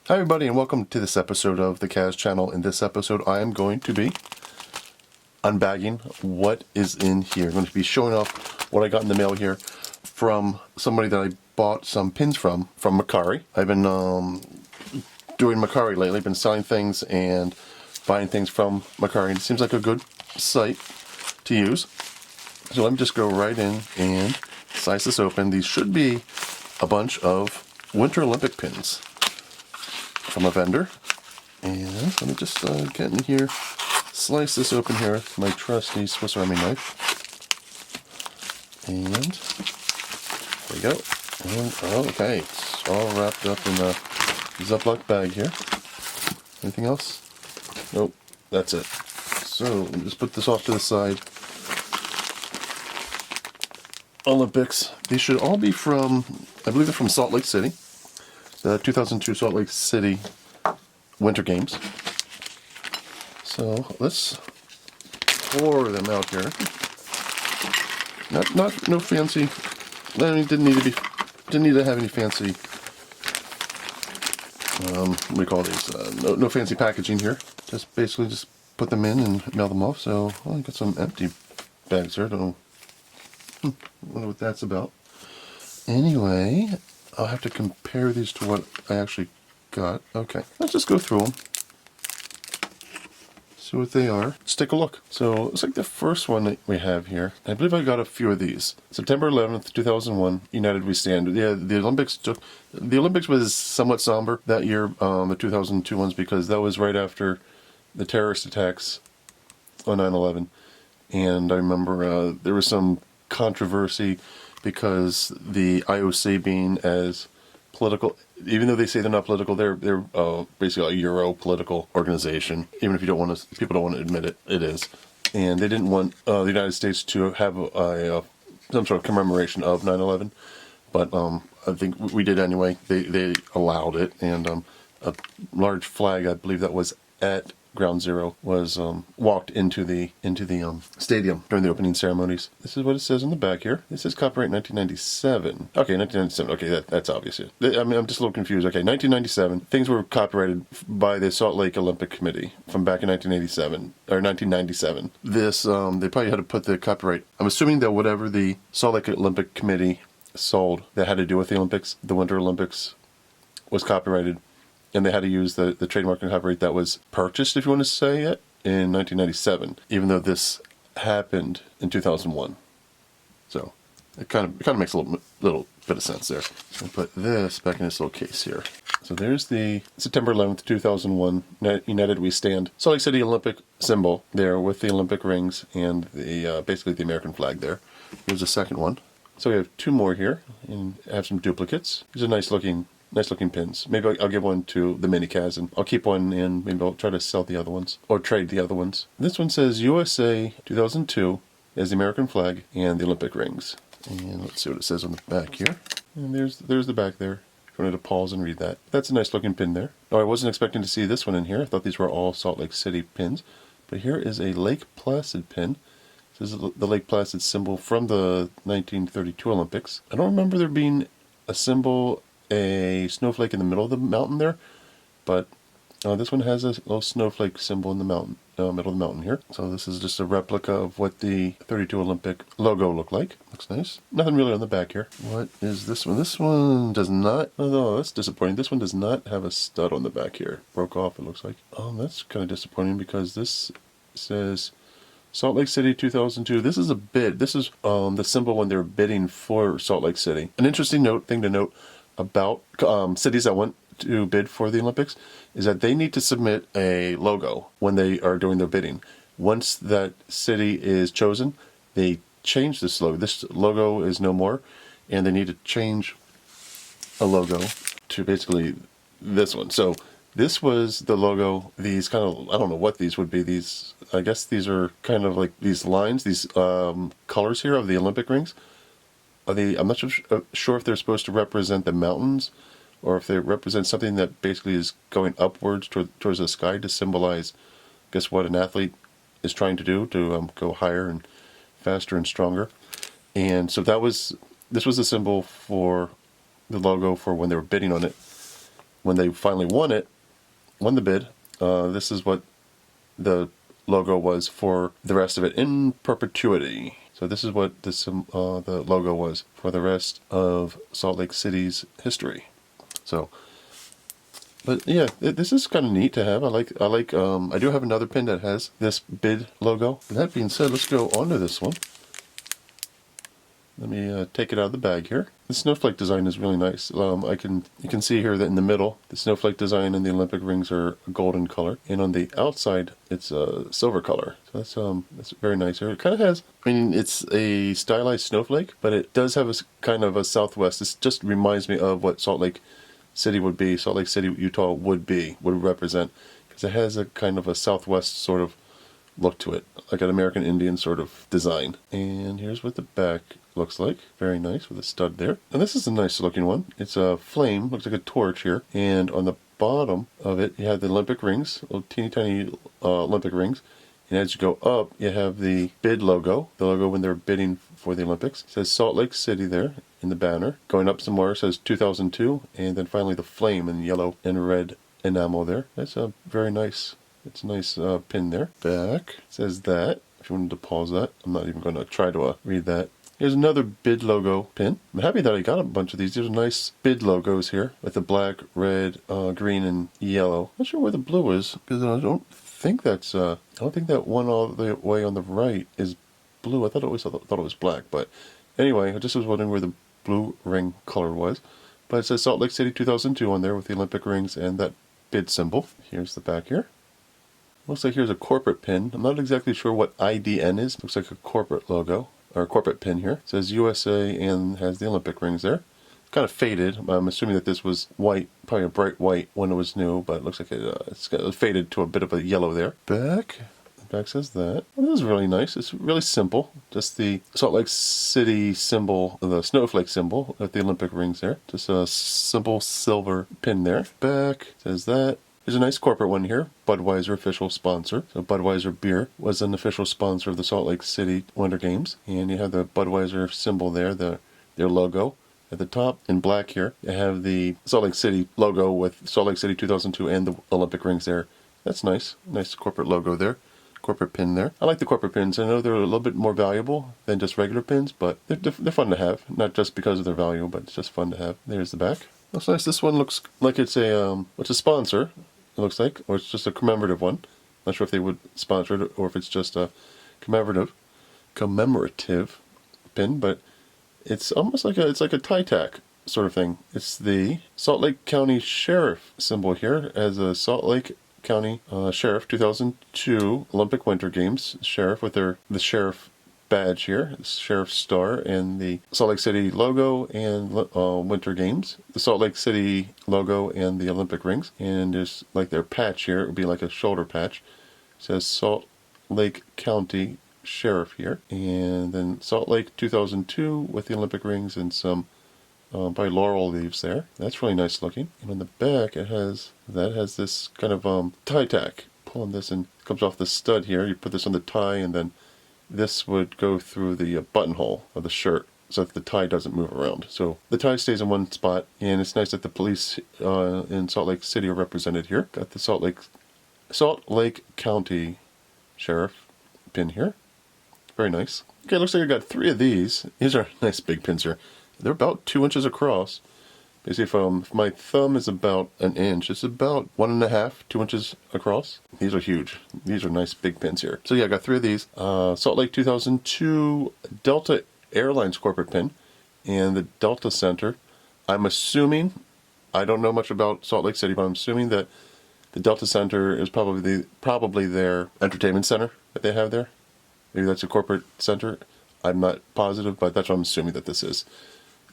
Hi everybody and welcome to this episode of the Kaz channel. In this episode I am going to be unbagging what is in here. I'm going to be showing off what I got in the mail here from somebody that I bought some pins from Mercari. I've been doing Mercari lately, been selling things and buying things from Mercari. It seems like a good site to use. So let me just go right in and slice this open. These should be a bunch of Winter Olympic pins from a vendor. And let me just get in here, slice this open here with my trusty Swiss Army knife. And there we go. And, okay, it's all wrapped up in a Ziploc bag here. Anything else? Nope, that's it. So let me just put this off to the side. Olympics. These should all be from, I believe they're from Salt Lake City. The 2002 Salt Lake City Winter Games. So let's pour them out here. No fancy. I mean, didn't need to have any fancy. What do we call these? No fancy packaging here. Just basically just put them in and mail them off. So I got some empty bags here. Don't know what that's about. Anyway, I'll have to compare these to what I actually got. Okay, let's just go through them. See what they are. Let's take a look. So, it's like the first one that we have here. I believe I got a few of these. September 11th, 2001, United We Stand. Yeah, the Olympics was somewhat somber that year, the 2002 ones, because that was right after the terrorist attacks on 9/11. And I remember there was some controversy because the IOC being as political, even though they say they're not political, they're basically a Euro political organization. Even if you don't want to, people don't want to admit it, it is. And they didn't want the United States to have some sort of commemoration of 9/11, but I think we did anyway. They allowed it, and a large flag, I believe that was at Ground Zero, was walked into the stadium during the opening ceremonies. This is what it says on the back here. It says copyright 1997. Okay, 1997. Okay, that's obvious. I mean, I'm just a little confused. Okay, 1997. Things were copyrighted by the Salt Lake Olympic Committee from back in 1987 or 1997. This they probably had to put the copyright. I'm assuming that whatever the Salt Lake Olympic Committee sold that had to do with the Olympics, the Winter Olympics, was copyrighted. And they had to use the trademark and copyright that was purchased, if you want to say it, in 1997, even though this happened in 2001. So it kind of makes a little bit of sense there. I'll put this back in this little case here. So there's the September 11th, 2001, United We Stand Salt Lake City Olympic symbol there with the Olympic rings and the basically the American flag there. Here's the second one. So we have two more here, and I have some duplicates. These are nice looking pins. Maybe I'll give one to the mini Kaz, and I'll keep one, and maybe I'll try to sell the other ones or trade the other ones. This one says USA 2002 as the American flag and the Olympic rings. And let's see what it says on the back here. And there's the back there. If you wanted to pause and read that. That's a nice looking pin there. Oh, I wasn't expecting to see this one in here. I thought these were all Salt Lake City pins. But here is a Lake Placid pin. This is the Lake Placid symbol from the 1932 Olympics. I don't remember there being a symbol, a snowflake in the middle of the mountain there, but this one has a little snowflake symbol in the mountain, middle of the mountain here. So this is just a replica of what the 32 Olympic logo looked like. Looks nice. Nothing really on the back here. What is this one? This one does not, oh, that's disappointing. This one does not have a stud on the back here. Broke off, it looks like. That's kind of disappointing because this says Salt Lake City 2002. This is a bid. This is the symbol when they were bidding for Salt Lake City. An interesting thing to note about cities that want to bid for the Olympics is that they need to submit a logo when they are doing their bidding. Once that city is chosen, they change this logo. This logo is no more, and they need to change a logo to basically this one. So this was the logo. These kind of, I don't know what these would be. These, I guess these are kind of like these lines, these colors here of the Olympic rings. I'm not sure if they're supposed to represent the mountains or if they represent something that basically is going upwards towards the sky to symbolize, guess what an athlete is trying to do, to go higher and faster and stronger. And so this was the symbol for the logo for when they were bidding on it. when they finally won the bid, this is what the logo was for the rest of it in perpetuity. So this is what the logo was for the rest of Salt Lake City's history. So, but yeah, this is kind of neat to have. I do have another pin that has this bid logo. With that being said, let's go on to this one. Let me take it out of the bag here. The snowflake design is really nice. You can see here that in the middle, the snowflake design and the Olympic rings are a golden color, and on the outside, it's a silver color. So that's very nice here. It kind of has, I mean, it's a stylized snowflake, but it does have a kind of a Southwest. This just reminds me of what Salt Lake City would be. Salt Lake City, Utah would represent, because it has a kind of a Southwest sort of look to it, like an American Indian sort of design. And here's what the back looks like. Very nice with a stud there. And this is a nice looking one. It's a flame, looks like a torch here. And on the bottom of it, you have the Olympic rings, little teeny tiny Olympic rings. And as you go up, you have the bid logo, the logo when they're bidding for the Olympics. It says Salt Lake City there in the banner. Going up some more, it says 2002. And then finally the flame in yellow and red enamel there. That's a very nice, it's a nice pin there. Back says that. If you wanted to pause that, I'm not even going to try to read that. Here's another bid logo pin. I'm happy that I got a bunch of these. These are nice bid logos here with the black, red, green, and yellow. Not sure where the blue is, because I don't think that's I don't think that one all the way on the right is blue. I thought it was black, but anyway, I just was wondering where the blue ring color was. But it says Salt Lake City 2002 on there with the Olympic rings and that bid symbol. Here's the back here. Looks like here's a corporate pin. I'm not exactly sure what IDN is. Looks like a corporate logo, or a corporate pin here. It says USA and has the Olympic rings there. It's kind of faded. I'm assuming that this was white, probably a bright white when it was new, but it looks like it's got faded to a bit of a yellow there. Back. The back says that. Well, this is really nice. It's really simple. Just the Salt Lake City symbol, the snowflake symbol with the Olympic rings there. Just a simple silver pin there. Back says that. There's a nice corporate one here, Budweiser official sponsor. So Budweiser beer was an official sponsor of the Salt Lake City Winter Games. And you have the Budweiser symbol there, their logo. At the top in black here, you have the Salt Lake City logo with Salt Lake City 2002 and the Olympic rings there. That's nice. Nice corporate logo there. Corporate pin there. I like the corporate pins. I know they're a little bit more valuable than just regular pins, but they're fun to have. Not just because of their value, but it's just fun to have. There's the back. Looks nice. This one looks like it's a sponsor. It looks like, or it's just a commemorative one. Not sure if they would sponsor it or if it's just a commemorative pin, but it's almost like it's like a tie tack sort of thing. It's the Salt Lake County Sheriff symbol here as a Salt Lake County Sheriff 2002 Olympic Winter Games Sheriff with the Sheriff badge here, the Sheriff star, and the Salt Lake City logo and Winter Games, the Salt Lake City logo and the Olympic rings, and there's like their patch here. It would be like a shoulder patch. It says Salt Lake County Sheriff here, and then Salt Lake 2002 with the Olympic rings and some probably laurel leaves there. That's really nice looking. And on the back it has this kind of tie tack. Pulling this and it comes off the stud here. You put this on the tie, and then this would go through the buttonhole of the shirt so that the tie doesn't move around. So the tie stays in one spot, and it's nice that the police in Salt Lake City are represented here. Got the Salt Lake County Sheriff pin here. Very nice. Okay, looks like I got 3 of these. These are nice big pins here. They're about 2 inches across. Basically, if my thumb is about an inch, it's about 1.5, 2 inches across. These are huge. These are nice big pins here. So yeah, I got 3 of these. Salt Lake 2002 Delta Airlines corporate pin and the Delta Center. I'm assuming, I don't know much about Salt Lake City, but I'm assuming that the Delta Center is probably their entertainment center that they have there. Maybe that's a corporate center. I'm not positive, but that's what I'm assuming that this is.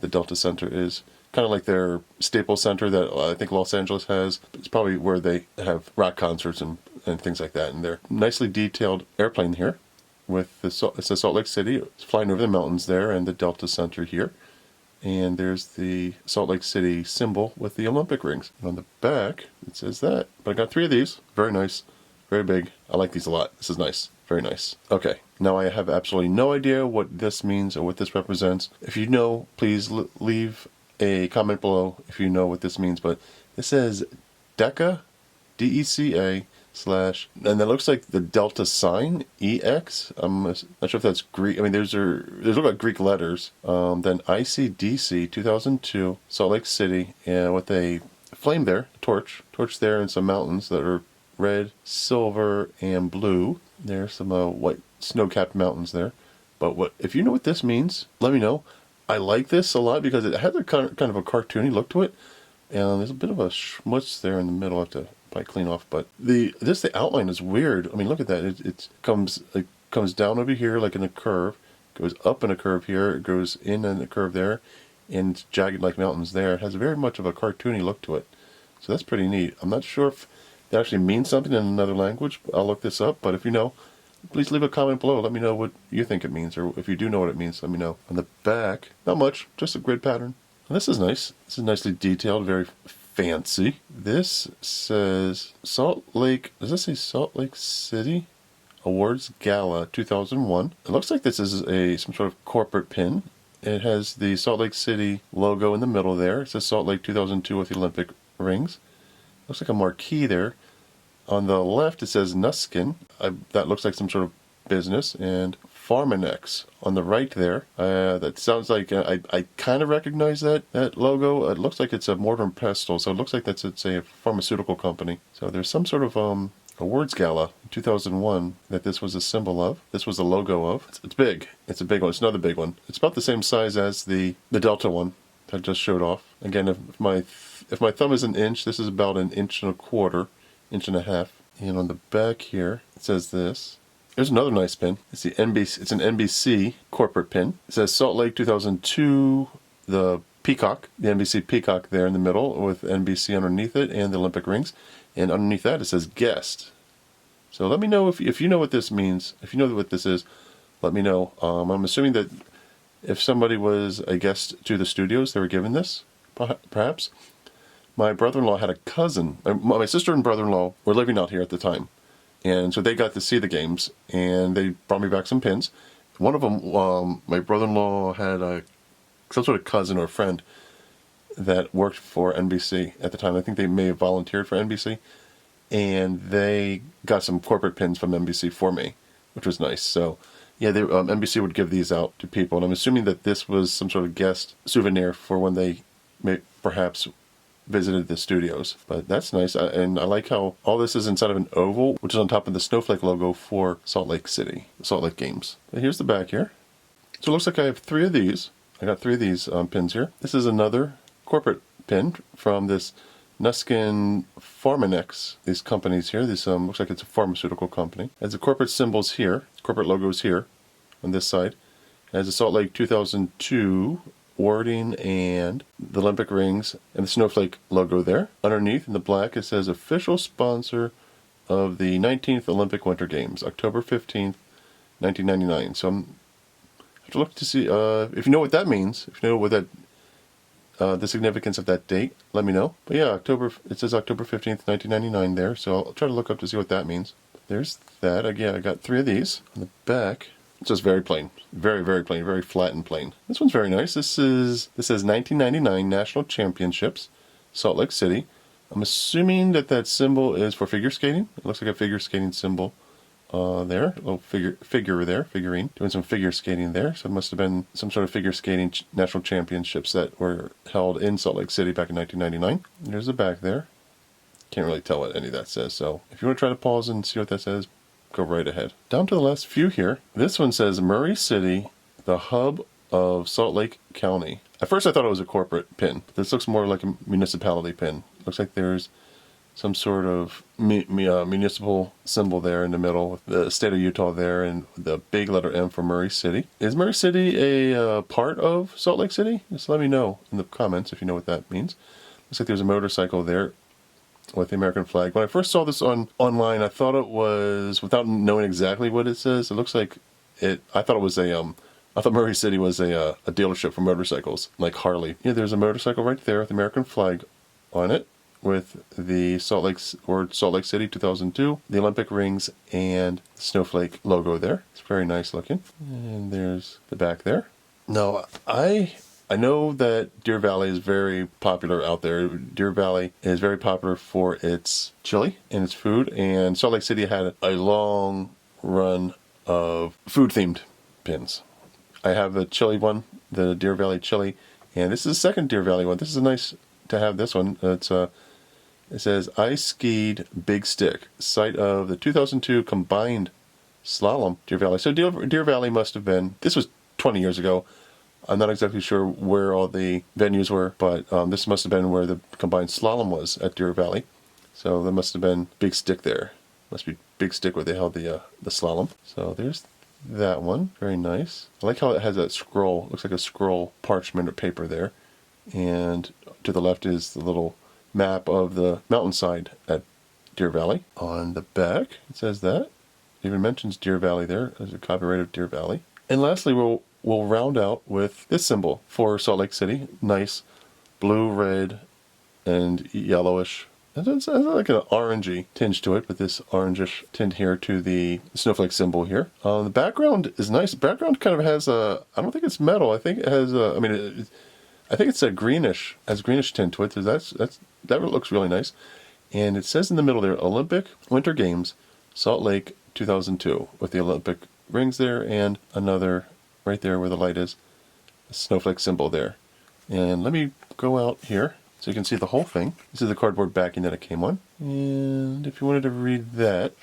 The Delta Center is kind of like their Staples Center that I think Los Angeles has. It's probably where they have rock concerts and things like that. And they're nicely detailed airplane here with it says Salt Lake City. It's flying over the mountains there, and the Delta Center here. And there's the Salt Lake City symbol with the Olympic rings. And on the back, it says that. But I got 3 of these. Very nice. Very big. I like these a lot. This is nice. Very nice. Okay. Now I have absolutely no idea what this means or what this represents. If you know, please leave a comment below if you know what this means. But It says DECA, DECA / and that looks like the Delta sign, EX. I'm not sure if that's Greek. I mean, those look like Greek letters. Then ICDC 2002, Salt Lake City, and with a flame there, torch there, and some mountains that are red, silver, and blue. There's some white snow-capped mountains there. But if you know what this means, let me know. I like this a lot because it has a kind of a cartoony look to it, and there's a bit of a schmutz there in the middle. I have to probably clean off, but the outline is weird. I mean, look at that. It comes down over here like in a curve, goes up in a curve here, it goes in a curve there, and it's jagged like mountains there. It has very much of a cartoony look to it, so that's pretty neat. I'm not sure if it actually means something in another language. I'll look this up, but if you know, please leave a comment below. Let me know what you think it means, or if you do know what it means, let me know. On the back, not much, just a grid pattern. And this is nice. This is nicely detailed, very fancy. This says Salt Lake, does this say Salt Lake City Awards Gala 2001? It looks like this is some sort of corporate pin. It has the Salt Lake City logo in the middle there. It says Salt Lake 2002 with the Olympic rings. Looks like a marquee there. On the left, it says Nuskin. That looks like some sort of business. And Pharmanex on the right there. That sounds like, I kind of recognize that logo. It looks like it's a mortar and pestle, so it looks like it's a pharmaceutical company. So there's some sort of awards gala in 2001 that this was a symbol of. This was the logo of. It's big. It's a big one. It's another big one. It's about the same size as the Delta one that I just showed off. Again, if my thumb is an inch, this is about an inch and a quarter, inch and a half. And on the back here, it says this. There's another nice pin. It's the NBC. It's an NBC corporate pin. It says Salt Lake 2002, the peacock, the NBC peacock there in the middle with NBC underneath it and the Olympic rings. And underneath that it says guest. So let me know if you know what this means. If you know what this is, let me know. I'm assuming that if somebody was a guest to the studios, they were given this, perhaps. My brother-in-law had a cousin. My sister and brother-in-law were living out here at the time. And so they got to see the games, and they brought me back some pins. One of them, my brother-in-law had some sort of cousin or friend that worked for NBC at the time. I think they may have volunteered for NBC, and they got some corporate pins from NBC for me, which was nice. So, yeah, NBC would give these out to people, and I'm assuming that this was some sort of guest souvenir for when they perhaps visited the studios. But that's nice, and I like how all this is inside of an oval, which is on top of the snowflake logo for Salt Lake City, Salt Lake Games. And here's the back here. So it looks like I have 3 of these. I got 3 of these pins here. This is another corporate pin from this Nuskin Pharmanex, these companies here. This looks like it's a pharmaceutical company. It has the corporate symbols here, corporate logos here on this side. It has the Salt Lake 2002 wording and the Olympic rings and the snowflake logo there. Underneath in the black it says official sponsor of the 19th Olympic Winter Games, October 15th, 1999. So I have to look to see if you know what that means, if you know what that the significance of that date, let me know. But yeah, it says October 15th, 1999 there, so I'll try to look up to see what that means. There's that. Again, I got 3 of these. On the back, it's just very plain. Very, very plain. Very flat and plain. This one's very nice. This says 1999 National Championships, Salt Lake City. I'm assuming that symbol is for figure skating. It looks like a figure skating symbol there. A little figurine, doing some figure skating there. So it must have been some sort of figure skating national championships that were held in Salt Lake City back in 1999. There's the back there. Can't really tell what any of that says. So if you want to try to pause and see what that says, go right ahead. Down to the last few here. This one says Murray City, the hub of Salt Lake County. At first I thought it was a corporate pin. This looks more like a municipality pin. Looks like there's some sort of municipal symbol there in the middle with the state of Utah there and the big letter M for Murray City. Is Murray City a part of Salt Lake City? Just let me know in the comments if you know what that means. Looks like there's a motorcycle there with the American flag. When I first saw this online, I thought it was, without knowing exactly what it says, it looks like I thought it was I thought Murray City was a dealership for motorcycles, like Harley. Yeah, there's a motorcycle right there with the American flag on it, with the Salt Lake City 2002, the Olympic rings, and the snowflake logo there. It's very nice looking. And there's the back there. Now, I I know that Deer Valley is very popular out there. Deer Valley is very popular for its chili and its food, and Salt Lake City had a long run of food-themed pins. I have the chili one, the Deer Valley chili, and this is the second Deer Valley one. This is nice to have this one. It says, I skied Big Stick, site of the 2002 combined slalom Deer Valley. So Deer Valley must have been, this was 20 years ago. I'm not exactly sure where all the venues were, but this must have been where the combined slalom was at Deer Valley. So there must have been Big Stick there. Must be Big Stick where they held the slalom. So there's that one. Very nice. I like how it has that scroll. Looks like a scroll parchment or paper there. And to the left is the little map of the mountainside at Deer Valley. On the back, it says that. It even mentions Deer Valley there. There's a copyright of Deer Valley. And lastly, we'll round out with this symbol for Salt Lake City. Nice blue, red, and yellowish. It has like an orangey tinge to it, with this orangish tint here to the snowflake symbol here. The background is nice. The background kind of has a, I don't think it's metal. I think it has a, I think it's a greenish, has a greenish tint to it. So that looks really nice. And it says in the middle there, Olympic Winter Games, Salt Lake 2002, with the Olympic rings there and another right there where the light is, a snowflake symbol there. And let me go out here so you can see the whole thing. This is the cardboard backing that it came on. And if you wanted to read that,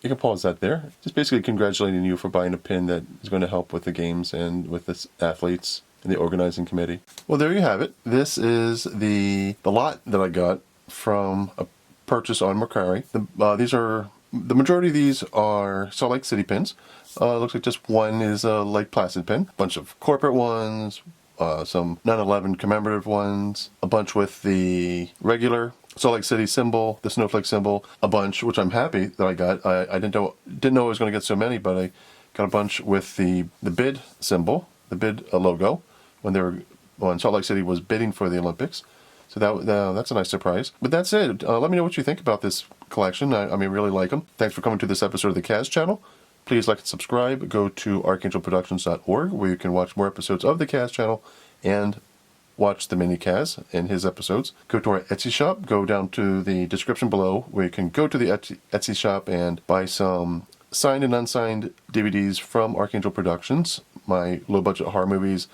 you can pause that there. Just basically congratulating you for buying a pin that is going to help with the games and with the athletes and the organizing committee. Well, there you have it. This is the lot that I got from a purchase on Mercari. The majority of these are Salt Lake City pins. Looks like just one is a light Placid Pin. A bunch of corporate ones, some 9/11 commemorative ones, a bunch with the regular Salt Lake City symbol, the snowflake symbol, a bunch, which I'm happy that I got. I didn't know I was going to get so many, but I got a bunch with the bid symbol, the bid logo, when Salt Lake City was bidding for the Olympics. So that's a nice surprise. But that's it. Let me know what you think about this collection. I really like them. Thanks for coming to this episode of the Kaz channel. Please like and subscribe. Go to archangelproductions.org where you can watch more episodes of the Kaz channel and watch the mini Kaz and his episodes. Go to our Etsy shop. Go down to the description below where you can go to the Etsy shop and buy some signed and unsigned DVDs from Archangel Productions, my low-budget horror movies.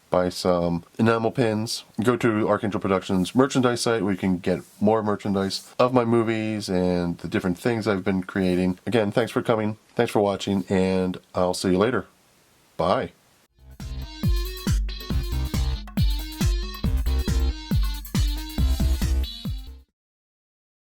Buy some enamel pins. Go to Archangel Productions merchandise site where you can get more merchandise of my movies and the different things I've been creating. Again, thanks for coming. Thanks for watching, and I'll see you later. Bye.